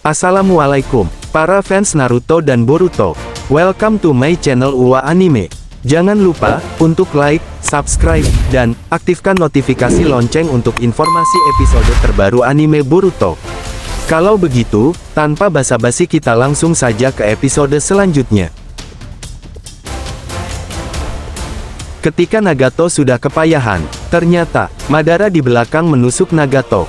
Assalamualaikum, para fans Naruto dan Boruto. Welcome to my channel UA Anime. Jangan lupa untuk like, subscribe, dan aktifkan notifikasi lonceng untuk informasi episode terbaru anime Boruto. Kalau begitu, tanpa basa-basi kita langsung saja ke episode selanjutnya. Ketika Nagato sudah kepayahan, ternyata Madara di belakang menusuk Nagato.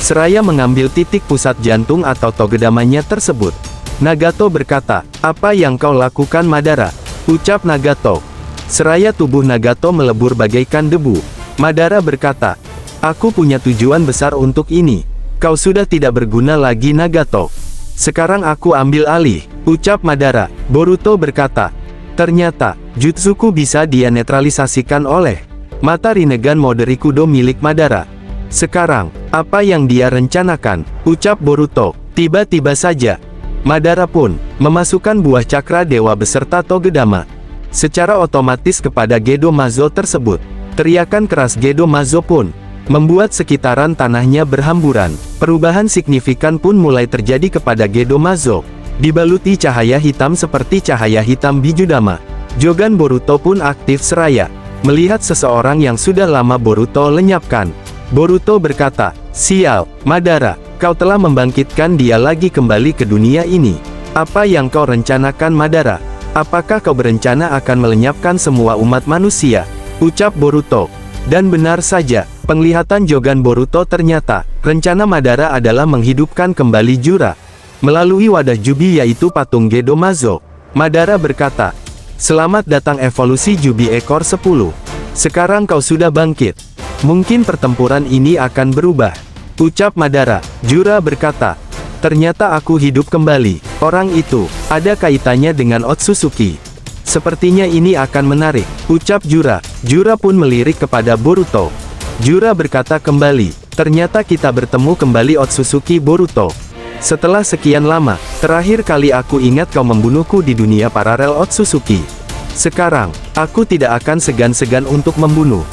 Seraya mengambil titik pusat jantung atau togedamanya tersebut. Nagato berkata, "Apa yang kau lakukan Madara?" Ucap Nagato. Seraya tubuh Nagato melebur bagaikan debu. Madara berkata, "Aku punya tujuan besar untuk ini. Kau sudah tidak berguna lagi Nagato. Sekarang aku ambil alih." Ucap Madara. Boruto berkata, "Ternyata, jutsuku bisa dia netralisasikan oleh mata Rinnegan mode Rikudo milik Madara. Sekarang, apa yang dia rencanakan?" Ucap Boruto. Tiba-tiba saja, Madara pun memasukkan buah cakra dewa beserta togedama secara otomatis kepada Gedo Mazo tersebut. Teriakan keras Gedo Mazo pun membuat sekitaran tanahnya berhamburan. Perubahan signifikan pun mulai terjadi kepada Gedo Mazo, dibaluti cahaya hitam seperti cahaya hitam Bijudama. Jogan Boruto pun aktif seraya melihat seseorang yang sudah lama Boruto lenyapkan. Boruto berkata, "Sial, Madara, kau telah membangkitkan dia lagi kembali ke dunia ini. Apa yang kau rencanakan Madara? Apakah kau berencana akan melenyapkan semua umat manusia?" Ucap Boruto. Dan benar saja, penglihatan Jogan Boruto ternyata, rencana Madara adalah menghidupkan kembali Jura melalui wadah Jubi yaitu patung Gedo Mazo. Madara berkata, "Selamat datang evolusi Jubi ekor 10. Sekarang kau sudah bangkit. Mungkin pertempuran ini akan berubah." Ucap Madara. Jura berkata, "Ternyata aku hidup kembali. Orang itu, ada kaitannya dengan Otsutsuki. Sepertinya ini akan menarik." Ucap Jura. Jura pun melirik kepada Boruto. Jura berkata kembali, "Ternyata kita bertemu kembali Otsutsuki Boruto. Setelah sekian lama, terakhir kali aku ingat kau membunuhku di dunia paralel Otsutsuki. Sekarang, aku tidak akan segan-segan untuk membunuh.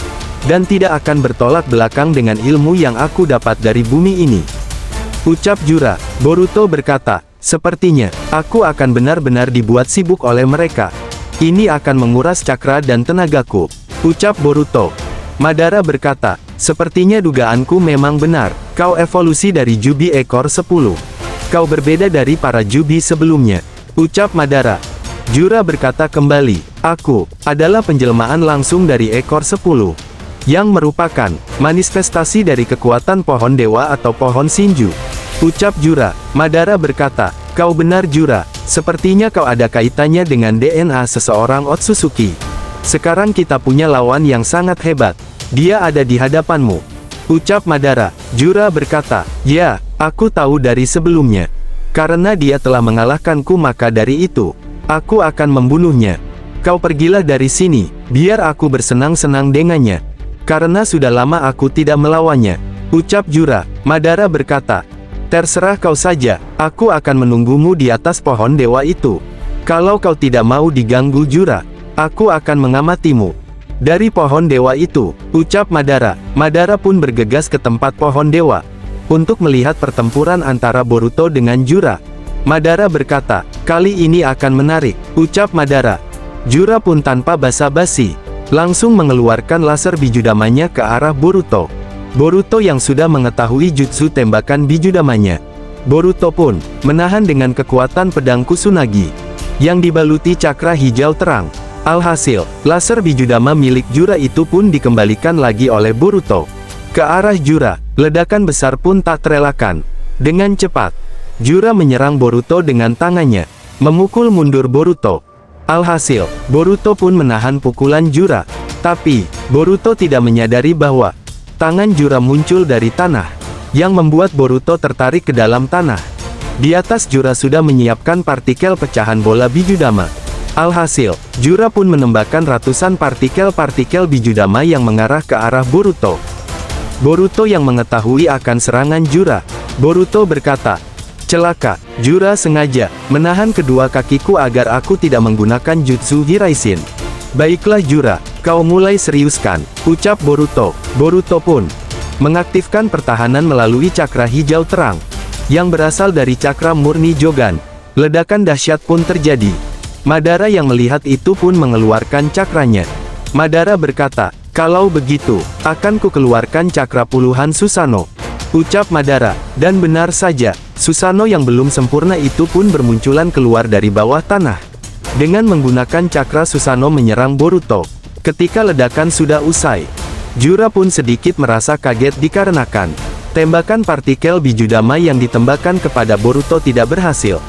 Dan tidak akan bertolak belakang dengan ilmu yang aku dapat dari bumi ini." Ucap Jura. Boruto berkata, "Sepertinya, aku akan benar-benar dibuat sibuk oleh mereka. Ini akan menguras cakra dan tenagaku." Ucap Boruto. Madara berkata, "Sepertinya dugaanku memang benar. Kau evolusi dari Jubi ekor 10. Kau berbeda dari para Jubi sebelumnya." Ucap Madara. Jura berkata kembali, "Aku adalah penjelmaan langsung dari ekor 10. Yang merupakan manifestasi dari kekuatan pohon dewa atau pohon Shinju." Ucap Jura. Madara berkata, "Kau benar Jura. Sepertinya kau ada kaitannya dengan DNA seseorang Otsutsuki. Sekarang kita punya lawan yang sangat hebat. Dia ada di hadapanmu." Ucap Madara. Jura berkata, "Ya, aku tahu dari sebelumnya. Karena dia telah mengalahkanku maka dari itu, aku akan membunuhnya. Kau pergilah dari sini, biar aku bersenang-senang dengannya. Karena sudah lama aku tidak melawannya." Ucap Jura. Madara berkata, "Terserah kau saja, aku akan menunggumu di atas pohon dewa itu. Kalau kau tidak mau diganggu Jura, aku akan mengamatimu dari pohon dewa itu." Ucap Madara. Madara pun bergegas ke tempat pohon dewa untuk melihat pertempuran antara Boruto dengan Jura. Madara berkata, "Kali ini akan menarik." Ucap Madara. Jura pun tanpa basa-basi langsung mengeluarkan laser bijudamanya ke arah Boruto. Boruto yang sudah mengetahui jutsu tembakan bijudamanya. Boruto pun menahan dengan kekuatan pedang Kusunagi yang dibaluti cakra hijau terang. Alhasil, laser bijudama milik Jura itu pun dikembalikan lagi oleh Boruto ke arah Jura. Ledakan besar pun tak terelakkan. Dengan cepat, Jura menyerang Boruto dengan tangannya, memukul mundur Boruto. Alhasil, Boruto pun menahan pukulan Jura. Tapi, Boruto tidak menyadari bahwa tangan Jura muncul dari tanah, yang membuat Boruto tertarik ke dalam tanah. Di atas Jura sudah menyiapkan partikel pecahan bola bijudama. Alhasil, Jura pun menembakkan ratusan partikel-partikel bijudama yang mengarah ke arah Boruto. Boruto yang mengetahui akan serangan Jura. Boruto berkata, "Celaka, Jura sengaja menahan kedua kakiku agar aku tidak menggunakan jutsu Hiraishin." "Baiklah Jura, kau mulai seriuskan." Ucap Boruto. Boruto pun mengaktifkan pertahanan melalui cakra hijau terang. yang berasal dari cakra murni Jogan. Ledakan dahsyat pun terjadi. Madara yang melihat itu pun mengeluarkan cakranya. Madara berkata, "Kalau begitu, akan ku keluarkan cakra puluhan Susanoo," ucap Madara. Dan benar saja, Susanoo yang belum sempurna itu pun bermunculan keluar dari bawah tanah. Dengan menggunakan cakra Susanoo menyerang Boruto. Ketika ledakan sudah usai, Jura pun sedikit merasa kaget dikarenakan tembakan partikel bijudama yang ditembakkan kepada Boruto tidak berhasil.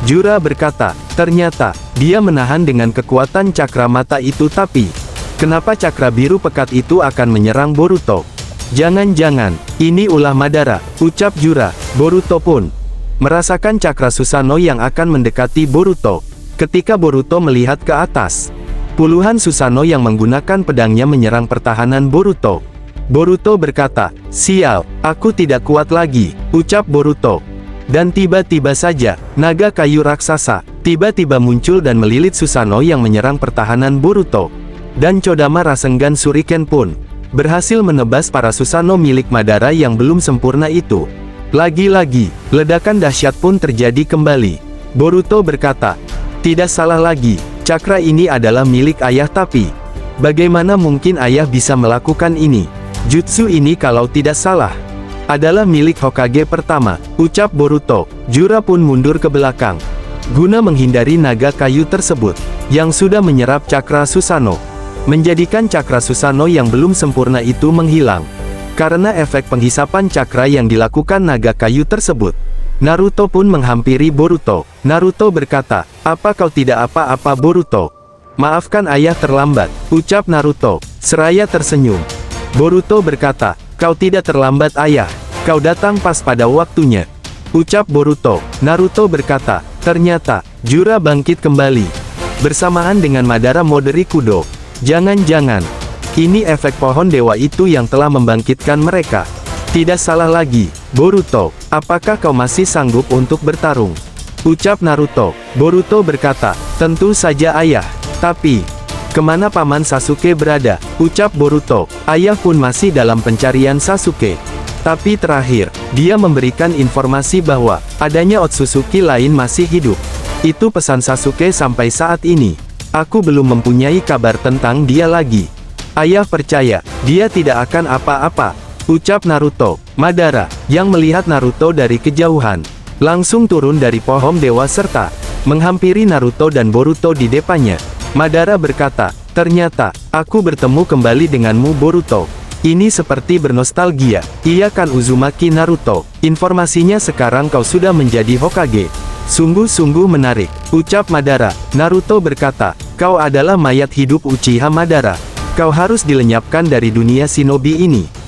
Jura berkata, ternyata, dia menahan dengan kekuatan cakra mata itu, tapi kenapa cakra biru pekat itu akan menyerang Boruto? Jangan-jangan, ini ulah Madara, ucap Jura. Boruto pun merasakan cakra Susanoo yang akan mendekati Boruto. Ketika Boruto melihat ke atas, puluhan Susanoo yang menggunakan pedangnya menyerang pertahanan Boruto. Boruto berkata, "Sial, aku tidak kuat lagi," ucap Boruto. Dan tiba-tiba saja, naga kayu raksasa tiba-tiba muncul dan melilit Susanoo yang menyerang pertahanan Boruto. Dan Kodama Rasengan Shuriken pun berhasil menebas para Susanoo milik Madara yang belum sempurna itu. Lagi-lagi, ledakan dahsyat pun terjadi kembali. Boruto berkata, "Tidak salah lagi, cakra ini adalah milik ayah, tapi bagaimana mungkin ayah bisa melakukan ini? Jutsu ini kalau tidak salah adalah milik Hokage pertama," ucap Boruto. Jura pun mundur ke belakang guna menghindari naga kayu tersebut yang sudah menyerap cakra Susanoo, menjadikan cakra Susanoo yang belum sempurna itu menghilang. Karena efek penghisapan cakra yang dilakukan naga kayu tersebut, Naruto pun menghampiri Boruto. Naruto berkata, "Apa kau tidak apa-apa, Boruto?" "Maafkan ayah terlambat," ucap Naruto, seraya tersenyum. Boruto berkata, "Kau tidak terlambat ayah, kau datang pas pada waktunya," ucap Boruto. Naruto berkata, ternyata, Jura bangkit kembali. Bersamaan dengan Madara Moderi Kudo. Jangan-jangan, ini efek pohon dewa itu yang telah membangkitkan mereka. Tidak salah lagi, Boruto, apakah kau masih sanggup untuk bertarung? Ucap Naruto. Boruto berkata, tentu saja ayah. Tapi, kemana Paman Sasuke berada? Ucap Boruto. Ayah pun masih dalam pencarian Sasuke. Tapi terakhir, dia memberikan informasi bahwa adanya Otsutsuki lain masih hidup. Itu pesan Sasuke sampai saat ini. Aku belum mempunyai kabar tentang dia lagi. Ayah percaya, dia tidak akan apa-apa. Ucap Naruto. Madara, yang melihat Naruto dari kejauhan, langsung turun dari pohon dewa serta menghampiri Naruto dan Boruto di depannya. Madara berkata, ternyata, aku bertemu kembali denganmu Boruto. Ini seperti bernostalgia. Iya kan Uzumaki Naruto? Informasinya sekarang kau sudah menjadi Hokage. Sungguh-sungguh menarik, ucap Madara. Naruto berkata, kau adalah mayat hidup Uchiha Madara. Kau harus dilenyapkan dari dunia shinobi ini.